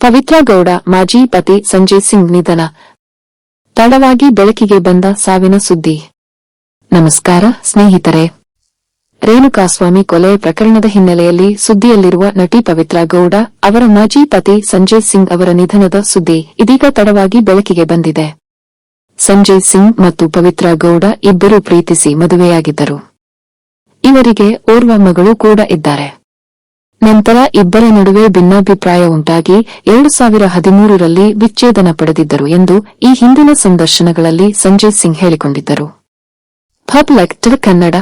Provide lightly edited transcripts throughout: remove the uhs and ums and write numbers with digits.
ಪವಿತ್ರ ಗೌಡ ಮಾಜಿ ಪತಿ ಸಂಜಯ್ ಸಿಂಗ್ ನಿಧನ. ತಡವಾಗಿ ಬೆಳಕಿಗೆ ಬಂದ ಸಾವಿನ ಸುದ್ದಿ. ನಮಸ್ಕಾರ ಸ್ನೇಹಿತರೆ. ರೇಣುಕಾಸ್ವಾಮಿ ಕೊಲೆ ಪ್ರಕರಣದ ಹಿನ್ನೆಲೆಯಲ್ಲಿ ಸುದ್ದಿಯಲ್ಲಿರುವ ನಟಿ ಪವಿತ್ರ ಗೌಡ ಅವರ ಮಾಜಿ ಪತಿ ಸಂಜಯ್ ಸಿಂಗ್ ಅವರ ನಿಧನದ ಸುದ್ದಿ ಇದೀಗ ತಡವಾಗಿ ಬೆಳಕಿಗೆ ಬಂದಿದೆ. ಸಂಜಯ್ ಸಿಂಗ್ ಮತ್ತು ಪವಿತ್ರ ಗೌಡ ಇಬ್ಬರು ಪ್ರೀತಿಸಿ ಮದುವೆಯಾಗಿದ್ದರು. ಇವರಿಗೆ ಓರ್ವ ಮಗಳು ಕೂಡ ಇದ್ದಾರೆ. ನಂತರ ಇಬ್ಬರ ನಡುವೆ ಭಿನ್ನಾಭಿಪ್ರಾಯ ಉಂಟಾಗಿ 2013ರಲ್ಲಿ ವಿಚ್ಛೇದನ ಪಡೆದಿದ್ದರು ಎಂದು ಈ ಹಿಂದಿನ ಸಂದರ್ಶನಗಳಲ್ಲಿ ಸಂಜಯ್ ಸಿಂಗ್ ಹೇಳಿಕೊಂಡಿದ್ದರು. ಪಬ್ಲಿಕ್ ಕನ್ನಡ.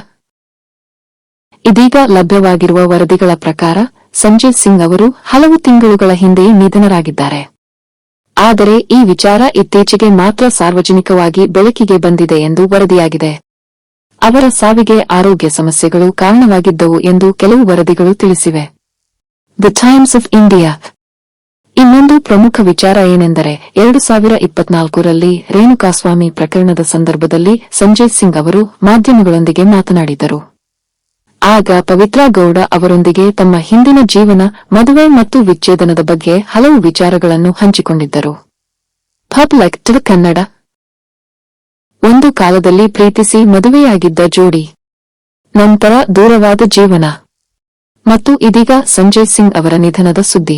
ಇದೀಗ ಲಭ್ಯವಾಗಿರುವ ವರದಿಗಳ ಪ್ರಕಾರ ಸಂಜಯ್ ಸಿಂಗ್ ಅವರು ಹಲವು ತಿಂಗಳುಗಳ ಹಿಂದೆಯೇ ನಿಧನರಾಗಿದ್ದಾರೆ. ಆದರೆ ಈ ವಿಚಾರ ಇತ್ತೀಚೆಗೆ ಮಾತ್ರ ಸಾರ್ವಜನಿಕವಾಗಿ ಬೆಳಕಿಗೆ ಬಂದಿದೆ ಎಂದು ವರದಿಯಾಗಿದೆ. ಅವರ ಸಾವಿಗೆ ಆರೋಗ್ಯ ಸಮಸ್ಯೆಗಳು ಕಾರಣವಾಗಿದ್ದವು ಎಂದು ಕೆಲವು ವರದಿಗಳು ತಿಳಿಸಿವೆ. The times of India. ಇನ್ನೊಂದು ಪ್ರಮುಖ ವಿಚಾರ ಏನೆಂದರೆ 2024ರಲ್ಲಿ ರೇಣುಕಾಸ್ವಾಮಿ ಪ್ರಕರಣದ ಸಂದರ್ಭದಲ್ಲಿ ಸಂಜಯ್ ಸಿಂಗ್ ಅವರು ಮಾಧ್ಯಮಗಳೊಂದಿಗೆ ಮಾತನಾಡಿದ್ದರು. ಆಗ ಪವಿತ್ರ ಗೌಡ ಅವರೊಂದಿಗೆ ತಮ್ಮ ಹಿಂದಿನ ಜೀವನ, ಮದುವೆ ಮತ್ತು ವಿಚ್ಛೇದನದ ಬಗ್ಗೆ ಹಲವು ವಿಚಾರಗಳನ್ನು ಹಂಚಿಕೊಂಡಿದ್ದರು. ಪಬ್ಲಿಕ್ ಕನ್ನಡ. ಒಂದು ಕಾಲದಲ್ಲಿ ಪ್ರೀತಿಸಿ ಮದುವೆಯಾಗಿದ್ದ ಜೋಡಿ, ನಂತರ ದೂರವಾದ ಜೀವನ, ಮತ್ತು ಇದೀಗ ಸಂಜಯ್ ಸಿಂಗ್ ಅವರ ನಿಧನದ ಸುದ್ದಿ.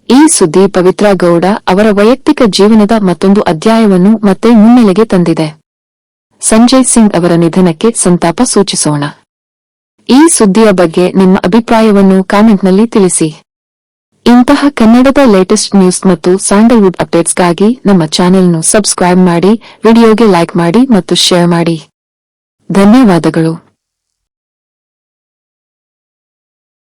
ಈ ಸುದ್ದಿ ಪವಿತ್ರ ಗೌಡ ಅವರ ವೈಯಕ್ತಿಕ ಜೀವನದ ಮತ್ತೊಂದು ಅಧ್ಯಾಯವನ್ನು ಮತ್ತೆ ಮುನ್ನೆಲೆಗೆ ತಂದಿದೆ. ಸಂಜಯ್ ಸಿಂಗ್ ಅವರ ನಿಧನಕ್ಕೆ ಸಂತಾಪ ಸೂಚಿಸೋಣ. ಈ ಸುದ್ದಿಯ ಬಗ್ಗೆ ನಿಮ್ಮ ಅಭಿಪ್ರಾಯವನ್ನು ಕಾಮೆಂಟ್ನಲ್ಲಿ ತಿಳಿಸಿ. ಇಂತಹ ಕನ್ನಡದ ಲೇಟೆಸ್ಟ್ ನ್ಯೂಸ್ ಮತ್ತು ಸ್ಯಾಂಡಲ್ವುಡ್ ಅಪ್ಡೇಟ್ಸ್ಗಾಗಿ ನಮ್ಮ ಚಾನೆಲ್ను ಸಬ್ಸ್ಕ್ರೈಬ್ ಮಾಡಿ, ವಿಡಿಯೋಗೆ ಲೈಕ್ ಮಾಡಿ ಮತ್ತು ಶೇರ್ ಮಾಡಿ. ಧನ್ಯವಾದಗಳು.